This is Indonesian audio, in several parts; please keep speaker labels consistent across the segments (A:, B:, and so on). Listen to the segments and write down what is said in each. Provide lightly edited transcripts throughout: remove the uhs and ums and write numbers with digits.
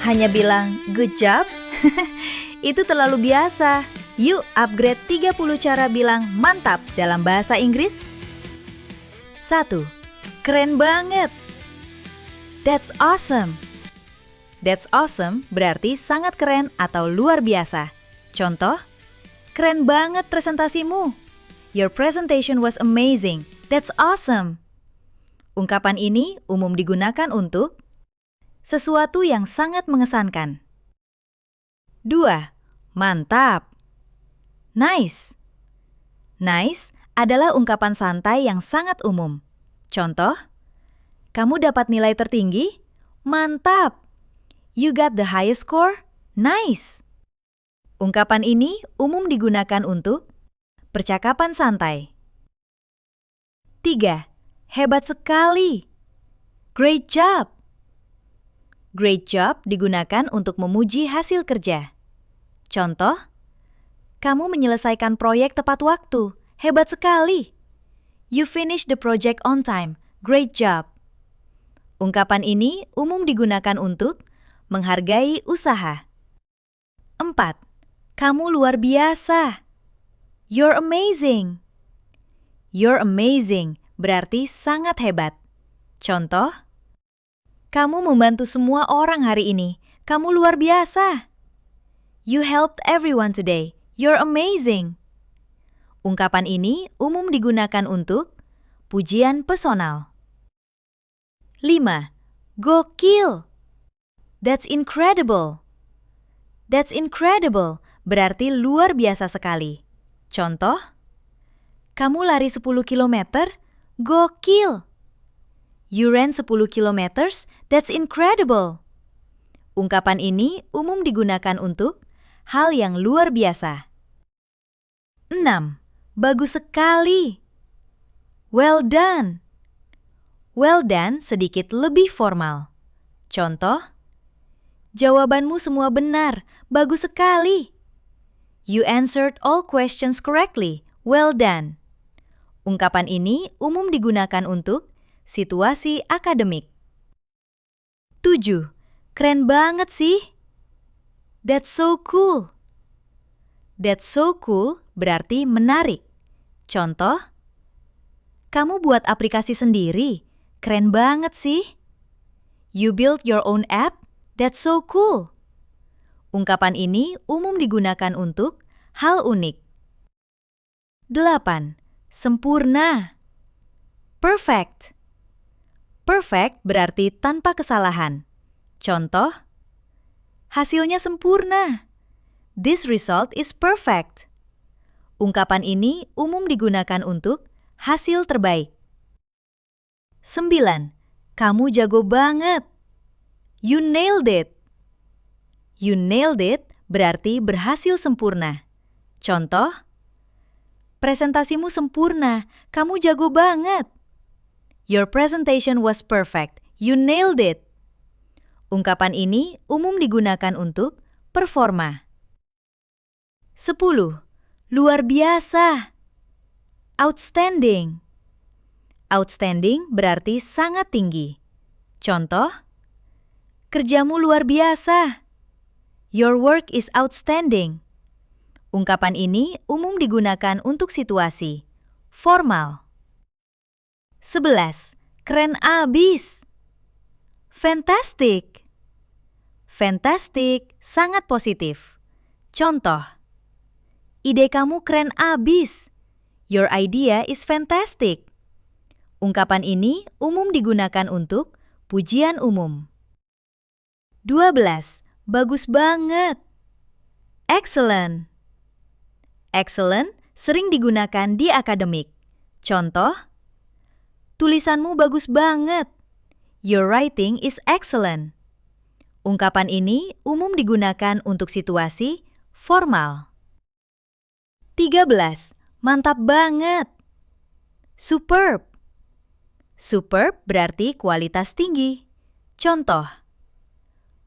A: hanya bilang good job? Itu terlalu biasa. Yuk upgrade 30 cara bilang mantap dalam bahasa Inggris. 1. Keren banget. That's awesome. That's awesome berarti sangat keren atau luar biasa. Contoh, keren banget presentasimu. Your presentation was amazing. That's awesome. Ungkapan ini umum digunakan untuk sesuatu yang sangat mengesankan. 2. Mantap. Nice. Nice adalah ungkapan santai yang sangat umum. Contoh, kamu dapat nilai tertinggi? Mantap. You got the highest score? Nice. Ungkapan ini umum digunakan untuk percakapan santai. 3. Hebat sekali. Great job. Great job digunakan untuk memuji hasil kerja. Contoh, kamu menyelesaikan proyek tepat waktu. Hebat sekali. You finished the project on time. Great job. Ungkapan ini umum digunakan untuk menghargai usaha. 4. Kamu luar biasa. You're amazing. You're amazing berarti sangat hebat. Contoh, kamu membantu semua orang hari ini. Kamu luar biasa. You helped everyone today. You're amazing. Ungkapan ini umum digunakan untuk pujian personal. 5. Gokil. That's incredible. That's incredible berarti luar biasa sekali. Contoh, kamu lari 10 km? Gokil. You ran 10 kilometers? That's incredible. Ungkapan ini umum digunakan untuk hal yang luar biasa. 6. Bagus sekali. Well done. Well done sedikit lebih formal. Contoh, jawabanmu semua benar. Bagus sekali. You answered all questions correctly. Well done. Ungkapan ini umum digunakan untuk situasi akademik. 7. Keren banget sih. That's so cool. That's so cool berarti menarik. Contoh, kamu buat aplikasi sendiri. Keren banget sih. You built your own app? That's so cool. Ungkapan ini umum digunakan untuk hal unik. 8. Sempurna. Perfect. Perfect berarti tanpa kesalahan. Contoh, hasilnya sempurna. This result is perfect. Ungkapan ini umum digunakan untuk hasil terbaik. 9. Kamu jago banget. You nailed it. You nailed it berarti berhasil sempurna. Contoh, presentasimu sempurna. Kamu jago banget. Your presentation was perfect. You nailed it. Ungkapan ini umum digunakan untuk performa. 10. Luar biasa. Outstanding. Outstanding berarti sangat tinggi. Contoh, kerjamu luar biasa. Your work is outstanding. Ungkapan ini umum digunakan untuk situasi formal. 11. Keren abis. Fantastic. Fantastic sangat positif. Contoh, ide kamu keren abis. Your idea is fantastic. Ungkapan ini umum digunakan untuk pujian umum. 12. Bagus banget. Excellent. Excellent sering digunakan di akademik. Contoh, tulisanmu bagus banget. Your writing is excellent. Ungkapan ini umum digunakan untuk situasi formal. 13. Mantap banget. Superb. Superb berarti kualitas tinggi. Contoh,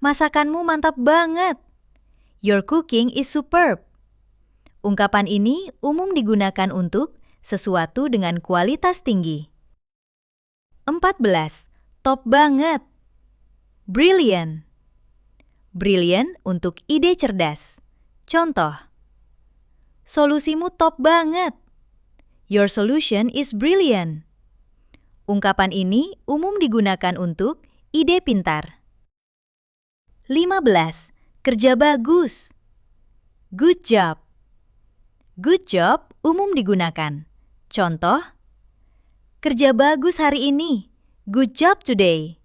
A: masakanmu mantap banget. Your cooking is superb. Ungkapan ini umum digunakan untuk sesuatu dengan kualitas tinggi. 14. Top banget. Brilliant. Brilliant untuk ide cerdas. Contoh, solusimu top banget. Your solution is brilliant. Ungkapan ini umum digunakan untuk ide pintar. 15. Kerja bagus. Good job. Good job umum digunakan. Contoh, kerja bagus hari ini. Good job today.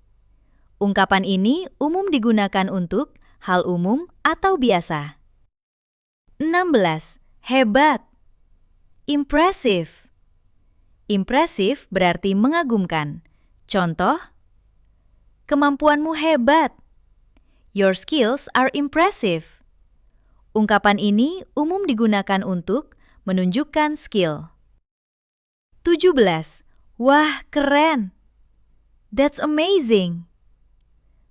A: Ungkapan ini umum digunakan untuk hal umum atau biasa. 16. Hebat. Impressive. Impressive berarti mengagumkan. Contoh, kemampuanmu hebat. Your skills are impressive. Ungkapan ini umum digunakan untuk menunjukkan skill. 17. Wah, keren. That's amazing.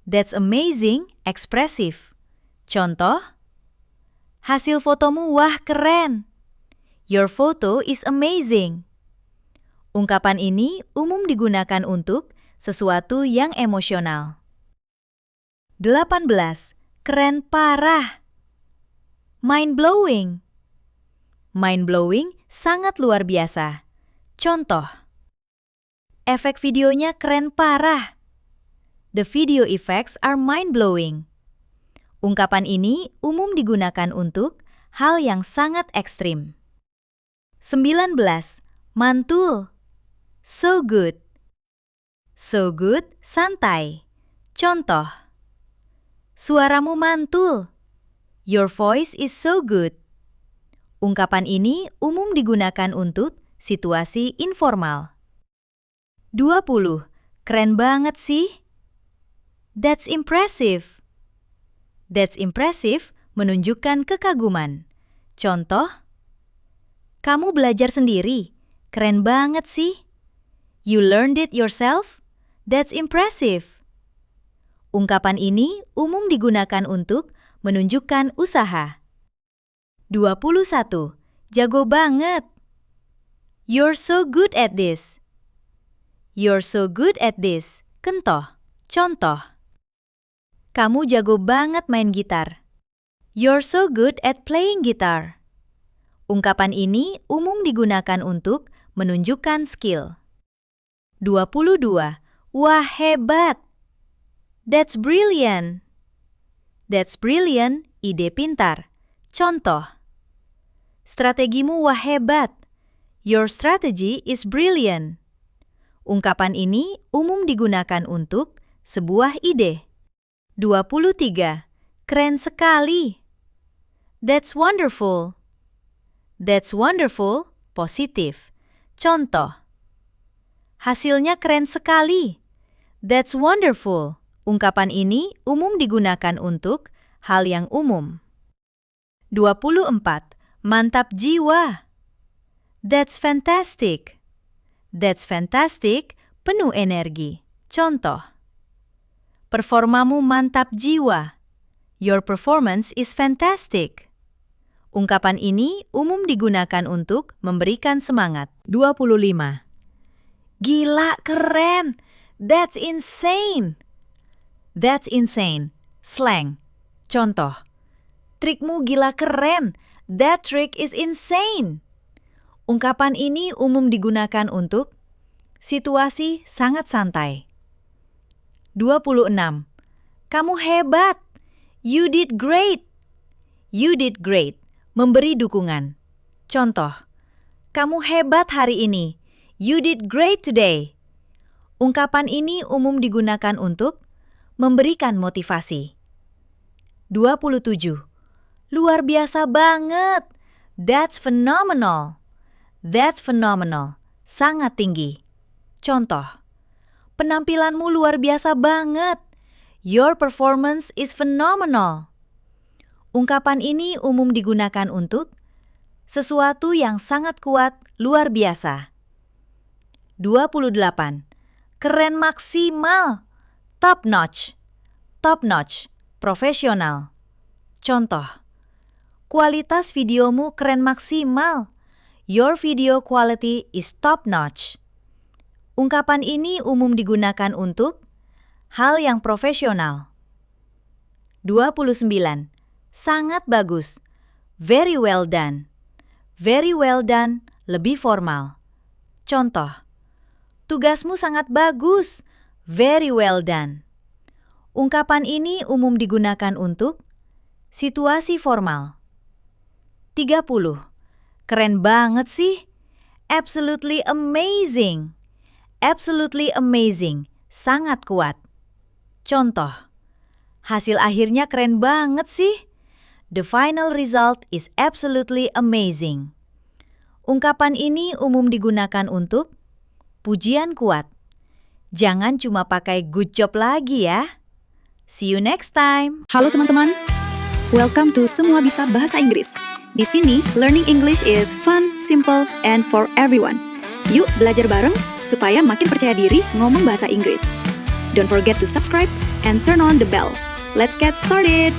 A: That's amazing, expressive. Contoh, hasil fotomu wah keren. Your photo is amazing. Ungkapan ini umum digunakan untuk sesuatu yang emosional. 18. Keren parah. Mind-blowing. Mind-blowing sangat luar biasa. Contoh, efek videonya keren parah. The video effects are mind-blowing. Ungkapan ini umum digunakan untuk hal yang sangat ekstrim. 19. Mantul. So good. So good, santai. Contoh, suaramu mantul. Your voice is so good. Ungkapan ini umum digunakan untuk situasi informal. 20. Keren banget sih. That's impressive. That's impressive menunjukkan kekaguman. Contoh, kamu belajar sendiri. Keren banget sih. You learned it yourself? That's impressive. Ungkapan ini umum digunakan untuk menunjukkan usaha. 21. Jago banget. You're so good at this. You're so good at this. Kentoh. Contoh, kamu jago banget main gitar. You're so good at playing guitar. Ungkapan ini umum digunakan untuk menunjukkan skill. 22. Wah, hebat. That's brilliant. That's brilliant, ide pintar. Contoh, strategimu wah hebat. Your strategy is brilliant. Ungkapan ini umum digunakan untuk sebuah ide. 23. Keren sekali. That's wonderful. That's wonderful, positif. Contoh, hasilnya keren sekali. That's wonderful. Ungkapan ini umum digunakan untuk hal yang umum. 24. Mantap jiwa. That's fantastic. That's fantastic, penuh energi. Contoh, performamu mantap jiwa. Your performance is fantastic. Ungkapan ini umum digunakan untuk memberikan semangat. 25. Gila, keren. That's insane. That's insane. Slang. Contoh, trikmu gila keren. That trick is insane. Ungkapan ini umum digunakan untuk situasi sangat santai. 26. Kamu hebat. You did great. You did great. Memberi dukungan. Contoh, kamu hebat hari ini. You did great today. Ungkapan ini umum digunakan untuk memberikan motivasi. 27. Luar biasa banget. That's phenomenal. That's phenomenal. Sangat tinggi. Contoh, penampilanmu luar biasa banget. Your performance is phenomenal. Ungkapan ini umum digunakan untuk sesuatu yang sangat kuat, luar biasa. 28. Keren maksimal. Top notch. Top notch, profesional. Contoh, kualitas videomu keren maksimal. Your video quality is top notch. Ungkapan ini umum digunakan untuk hal yang profesional. 29. Sangat bagus. Very well done. Very well done lebih formal. Contoh, tugasmu sangat bagus. Very well done. Ungkapan ini umum digunakan untuk situasi formal. 30. Keren banget sih. Absolutely amazing. Absolutely amazing. Sangat kuat. Contoh, hasil akhirnya keren banget sih. The final result is absolutely amazing. Ungkapan ini umum digunakan untuk pujian kuat. Jangan cuma pakai good job lagi ya. See you next time.
B: Halo teman-teman, welcome to Semua Bisa Bahasa Inggris. Di sini, learning English is fun, simple, and for everyone. Yuk belajar bareng supaya makin percaya diri ngomong bahasa Inggris. Don't forget to subscribe and turn on the bell. Let's get started!